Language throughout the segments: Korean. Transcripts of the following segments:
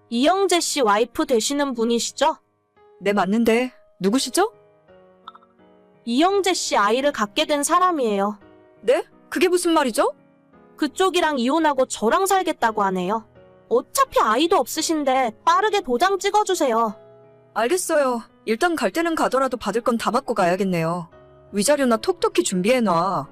이영재 씨 와이프 되시는 분이시죠? 네, 맞는데 누구시죠? 이영재 씨 아이를 갖게 된 사람이에요. 네? 그게 무슨 말이죠? 그쪽이랑 이혼하고 저랑 살겠다고 하네요. 어차피 아이도 없으신데 빠르게 도장 찍어주세요. 알겠어요. 일단 갈 때는 가더라도 받을 건 다 받고 가야겠네요. 위자료나 톡톡히 준비해놔.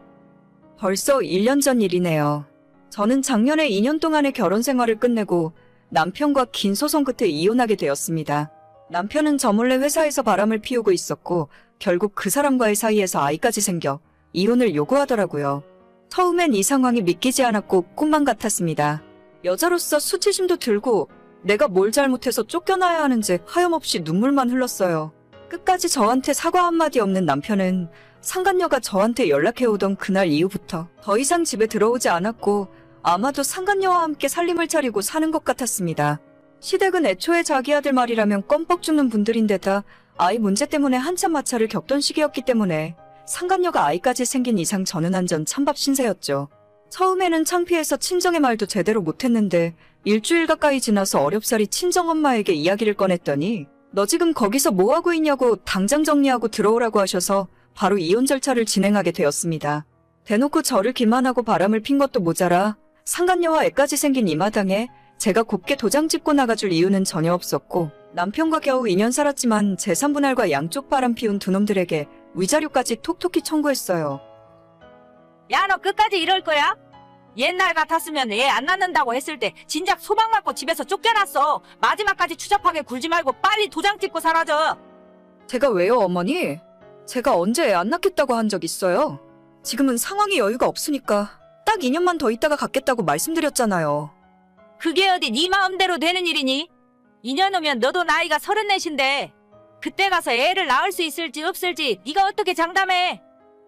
벌써 1년 전 일이네요. 저는 작년에 2년 동안의 결혼 생활을 끝내고 남편과 긴 소송 끝에 이혼하게 되었습니다. 남편은 저 몰래 회사에서 바람을 피우고 있었고 결국 그 사람과의 사이에서 아이까지 생겨 이혼을 요구하더라고요. 처음엔 이 상황이 믿기지 않았고 꿈만 같았습니다. 여자로서 수치심도 들고 내가 뭘 잘못해서 쫓겨나야 하는지 하염없이 눈물만 흘렀어요. 끝까지 저한테 사과 한마디 없는 남편은 상간녀가 저한테 연락해오던 그날 이후부터 더 이상 집에 들어오지 않았고 아마도 상간녀와 함께 살림을 차리고 사는 것 같았습니다. 시댁은 애초에 자기 아들 말이라면 껌뻑 죽는 분들인데다 아이 문제 때문에 한참 마찰을 겪던 시기였기 때문에 상간녀가 아이까지 생긴 이상 저는 완전 찬밥 신세였죠. 처음에는 창피해서 친정의 말도 제대로 못했는데 일주일 가까이 지나서 어렵사리 친정엄마에게 이야기를 꺼냈더니 너 지금 거기서 뭐하고 있냐고 당장 정리하고 들어오라고 하셔서 바로 이혼 절차를 진행하게 되었습니다. 대놓고 저를 기만하고 바람을 핀 것도 모자라 상간녀와 애까지 생긴 이 마당에 제가 곱게 도장 찍고 나가줄 이유는 전혀 없었고 남편과 겨우 2년 살았지만 재산분할과 양쪽 바람 피운 두 놈들에게 위자료까지 톡톡히 청구했어요. 야, 너 끝까지 이럴 거야? 옛날 같았으면 애 안 낳는다고 했을 때 진작 소방 맞고 집에서 쫓겨났어. 마지막까지 추잡하게 굴지 말고 빨리 도장 찍고 사라져. 제가 왜요, 어머니? 제가 언제 애 안 낳겠다고 한 적 있어요? 지금은 상황이 여유가 없으니까 딱 2년만 더 있다가 갖겠다고 말씀드렸잖아요. 그게 어디 네 마음대로 되는 일이니? 2년 후면 너도 나이가 34인데 그때 가서 애를 낳을 수 있을지 없을지 네가 어떻게 장담해?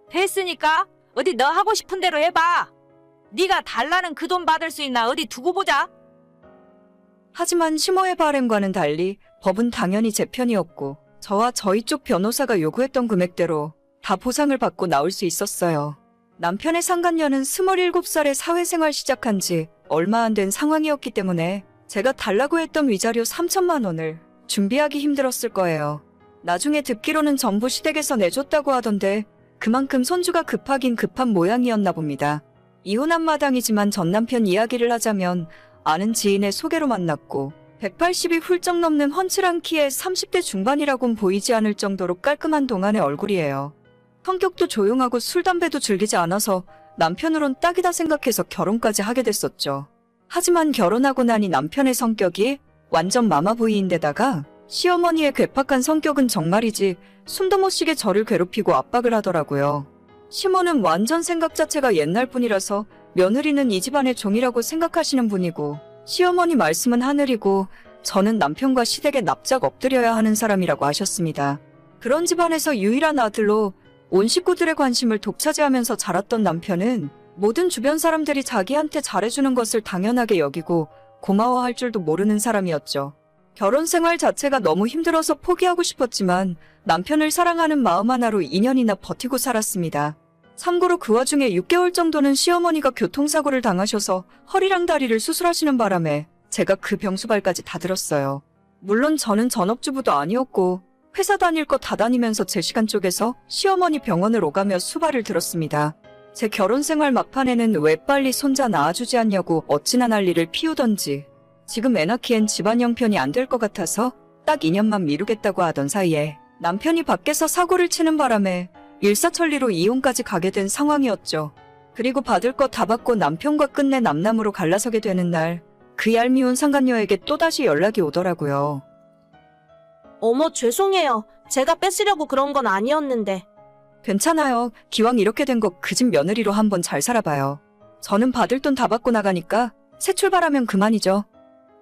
됐으니까 어디 너 하고 싶은 대로 해봐. 네가 달라는 그 돈 받을 수 있나 어디 두고 보자. 하지만 시모의 바램과는 달리 법은 당연히 제 편이었고 저와 저희 쪽 변호사가 요구했던 금액대로 다 보상을 받고 나올 수 있었어요. 남편의 상간녀는 27살에 사회생활 시작한 지 얼마 안 된 상황이었기 때문에 제가 달라고 했던 위자료 3천만 원을 준비하기 힘들었을 거예요. 나중에 듣기로는 전부 시댁에서 내줬다고 하던데 그만큼 손주가 급하긴 급한 모양이었나 봅니다. 이혼한 마당이지만 전 남편 이야기를 하자면 아는 지인의 소개로 만났고 180이 훌쩍 넘는 훤칠한 키에 30대 중반이라곤 보이지 않을 정도로 깔끔한 동안의 얼굴이에요. 성격도 조용하고 술, 담배도 즐기지 않아서 남편으론 딱이다 생각해서 결혼까지 하게 됐었죠. 하지만 결혼하고 나니 남편의 성격이 완전 마마보이인데다가 시어머니의 괴팍한 성격은 정말이지 숨도 못 쉬게 저를 괴롭히고 압박을 하더라고요. 시모는 완전 생각 자체가 옛날 분이라서 며느리는 이 집안의 종이라고 생각하시는 분이고 시어머니 말씀은 하늘이고 저는 남편과 시댁에 납작 엎드려야 하는 사람이라고 하셨습니다. 그런 집안에서 유일한 아들로 온 식구들의 관심을 독차지하면서 자랐던 남편은 모든 주변 사람들이 자기한테 잘해주는 것을 당연하게 여기고 고마워할 줄도 모르는 사람이었죠. 결혼 생활 자체가 너무 힘들어서 포기하고 싶었지만 남편을 사랑하는 마음 하나로 2년이나 버티고 살았습니다. 참고로 그 와중에 6개월 정도는 시어머니가 교통사고를 당하셔서 허리랑 다리를 수술하시는 바람에 제가 그 병수발까지 다 들었어요. 물론 저는 전업주부도 아니었고 회사 다닐 거 다 다니면서 제 시간 쪼개서 시어머니 병원을 오가며 수발을 들었습니다. 제 결혼 생활 막판에는 왜 빨리 손자 낳아주지 않냐고 어찌나 난리를 피우던지 지금 애 낳기엔 집안 형편이 안 될 것 같아서 딱 2년만 미루겠다고 하던 사이에 남편이 밖에서 사고를 치는 바람에 일사천리로 이혼까지 가게 된 상황이었죠. 그리고 받을 거 다 받고 남편과 끝내 남남으로 갈라서게 되는 날 그 얄미운 상간녀에게 또다시 연락이 오더라고요. 어머, 죄송해요. 제가 뺏으려고 그런 건 아니었는데. 괜찮아요. 기왕 이렇게 된 거 그 집 며느리로 한번 잘 살아봐요. 저는 받을 돈 다 받고 나가니까 새 출발하면 그만이죠.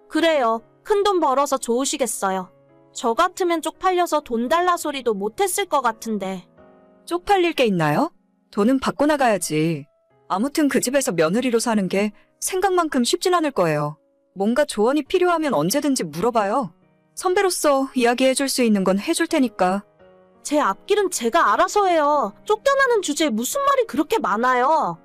그래요. 큰돈 벌어서 좋으시겠어요. 저 같으면 쪽팔려서 돈 달라 소리도 못했을 것 같은데. 쪽팔릴 게 있나요? 돈은 받고 나가야지. 아무튼 그 집에서 며느리로 사는 게 생각만큼 쉽진 않을 거예요. 뭔가 조언이 필요하면 언제든지 물어봐요. 선배로서 이야기해줄 수 있는 건 해줄 테니까. 제 앞길은 제가 알아서 해요. 쫓겨나는 주제에 무슨 말이 그렇게 많아요.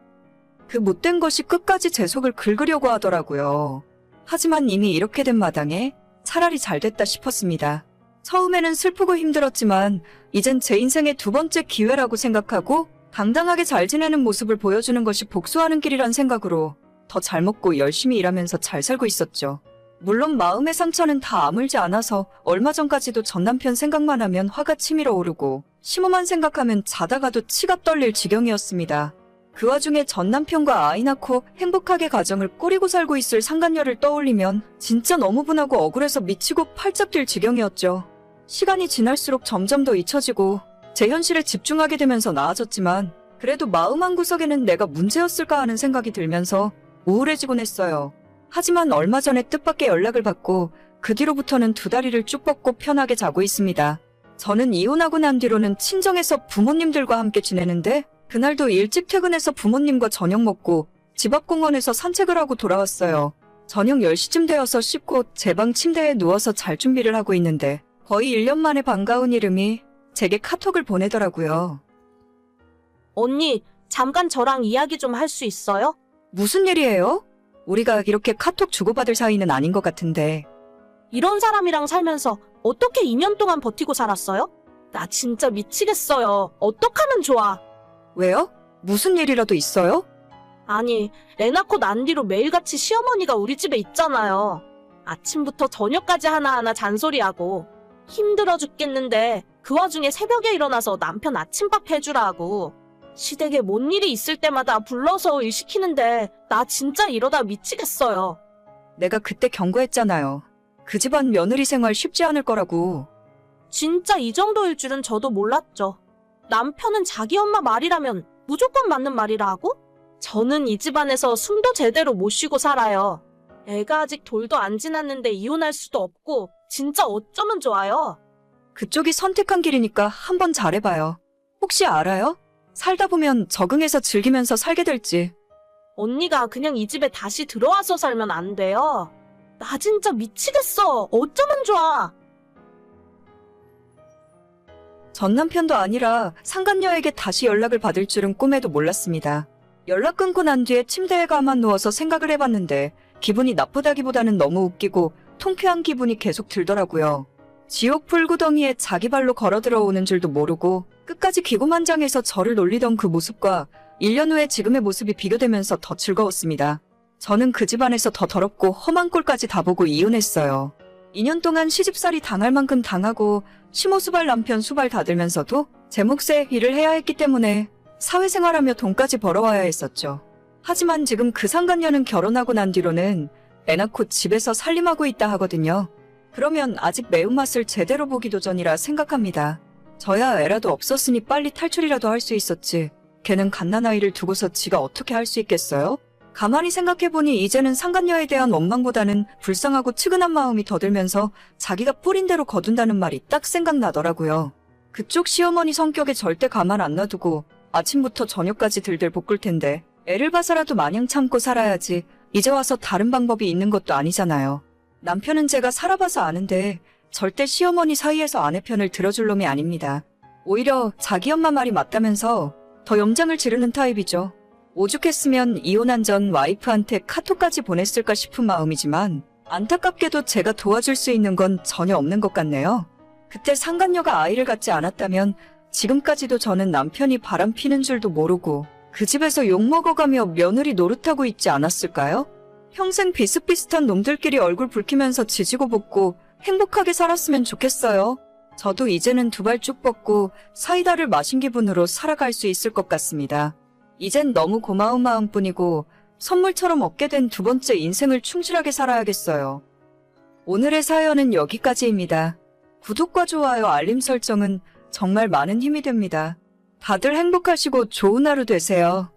그 못된 것이 끝까지 제 속을 긁으려고 하더라고요. 하지만 이미 이렇게 된 마당에 차라리 잘 됐다 싶었습니다. 처음에는 슬프고 힘들었지만 이젠 제 인생의 두 번째 기회라고 생각하고 당당하게 잘 지내는 모습을 보여주는 것이 복수하는 길이란 생각으로 더 잘 먹고 열심히 일하면서 잘 살고 있었죠. 물론 마음의 상처는 다 아물지 않아서 얼마 전까지도 전 남편 생각만 하면 화가 치밀어 오르고 심호만 생각하면 자다가도 치가 떨릴 지경이었습니다. 그 와중에 전 남편과 아이 낳고 행복하게 가정을 꾸리고 살고 있을 상간녀를 떠올리면 진짜 너무 분하고 억울해서 미치고 팔짝 뛸 지경이었죠. 시간이 지날수록 점점 더 잊혀지고 제 현실에 집중하게 되면서 나아졌지만 그래도 마음 한구석에는 내가 문제였을까 하는 생각이 들면서 우울해지곤 했어요. 하지만 얼마 전에 뜻밖의 연락을 받고 그 뒤로부터는 두 다리를 쭉 뻗고 편하게 자고 있습니다. 저는 이혼하고 난 뒤로는 친정에서 부모님들과 함께 지내는데 그날도 일찍 퇴근해서 부모님과 저녁 먹고 집 앞 공원에서 산책을 하고 돌아왔어요. 저녁 10시쯤 되어서 씻고 제 방 침대에 누워서 잘 준비를 하고 있는데 거의 1년 만에 반가운 이름이 제게 카톡을 보내더라고요. 언니, 잠깐 저랑 이야기 좀 할 수 있어요? 무슨 일이에요? 우리가 이렇게 카톡 주고받을 사이는 아닌 것 같은데. 이런 사람이랑 살면서 어떻게 2년 동안 버티고 살았어요? 나 진짜 미치겠어요. 어떡하면 좋아? 왜요? 무슨 일이라도 있어요? 아니, 애 낳고 난 뒤로 매일같이 시어머니가 우리 집에 있잖아요. 아침부터 저녁까지 하나하나 잔소리하고 힘들어 죽겠는데 그 와중에 새벽에 일어나서 남편 아침밥 해주라 하고 시댁에 뭔 일이 있을 때마다 불러서 일 시키는데 나 진짜 이러다 미치겠어요. 내가 그때 경고했잖아요. 그 집안 며느리 생활 쉽지 않을 거라고. 진짜 이 정도일 줄은 저도 몰랐죠. 남편은 자기 엄마 말이라면 무조건 맞는 말이라 하고 저는 이 집안에서 숨도 제대로 못 쉬고 살아요. 애가 아직 돌도 안 지났는데 이혼할 수도 없고 진짜 어쩌면 좋아요. 그쪽이 선택한 길이니까 한번 잘해봐요. 혹시 알아요? 살다 보면 적응해서 즐기면서 살게 될지. 언니가 그냥 이 집에 다시 들어와서 살면 안 돼요. 나 진짜 미치겠어. 어쩌면 좋아. 전 남편도 아니라 상간녀에게 다시 연락을 받을 줄은 꿈에도 몰랐습니다. 연락 끊고 난 뒤에 침대에 가만 누워서 생각을 해봤는데 기분이 나쁘다기보다는 너무 웃기고 통쾌한 기분이 계속 들더라고요. 지옥 불구덩이에 자기 발로 걸어 들어오는 줄도 모르고 끝까지 기고만장해서 저를 놀리던 그 모습과 1년 후에 지금의 모습이 비교되면서 더 즐거웠습니다. 저는 그 집안에서 더 더럽고 험한 꼴까지 다 보고 이혼했어요. 2년 동안 시집살이 당할 만큼 당하고 시모수발 남편 수발 다 들면서도 제 몫의 일을 해야 했기 때문에 사회생활하며 돈까지 벌어와야 했었죠. 하지만 지금 그 상간녀는 결혼하고 난 뒤로는 애 낳고 집에서 살림하고 있다 하거든요. 그러면 아직 매운맛을 제대로 보기도 전이라 생각합니다. 저야 애라도 없었으니 빨리 탈출이라도 할 수 있었지. 걔는 갓난아이를 두고서 지가 어떻게 할 수 있겠어요? 가만히 생각해보니 이제는 상간녀에 대한 원망보다는 불쌍하고 측은한 마음이 더 들면서 자기가 뿌린 대로 거둔다는 말이 딱 생각나더라고요. 그쪽 시어머니 성격에 절대 가만 안 놔두고 아침부터 저녁까지 들들 볶을 텐데 애를 봐서라도 마냥 참고 살아야지 이제 와서 다른 방법이 있는 것도 아니잖아요. 남편은 제가 살아봐서 아는데 절대 시어머니 사이에서 아내 편을 들어줄 놈이 아닙니다. 오히려 자기 엄마 말이 맞다면서 더 염장을 지르는 타입이죠. 오죽했으면 이혼한 전 와이프한테 카톡까지 보냈을까 싶은 마음이지만 안타깝게도 제가 도와줄 수 있는 건 전혀 없는 것 같네요. 그때 상간녀가 아이를 갖지 않았다면 지금까지도 저는 남편이 바람피는 줄도 모르고 그 집에서 욕먹어가며 며느리 노릇하고 있지 않았을까요? 평생 비슷비슷한 놈들끼리 얼굴 붉히면서 지지고 볶고 행복하게 살았으면 좋겠어요. 저도 이제는 두 발 쭉 뻗고 사이다를 마신 기분으로 살아갈 수 있을 것 같습니다. 이젠 너무 고마운 마음뿐이고 선물처럼 얻게 된 두 번째 인생을 충실하게 살아야겠어요. 오늘의 사연은 여기까지입니다. 구독과 좋아요, 알림 설정은 정말 많은 힘이 됩니다. 다들 행복하시고 좋은 하루 되세요.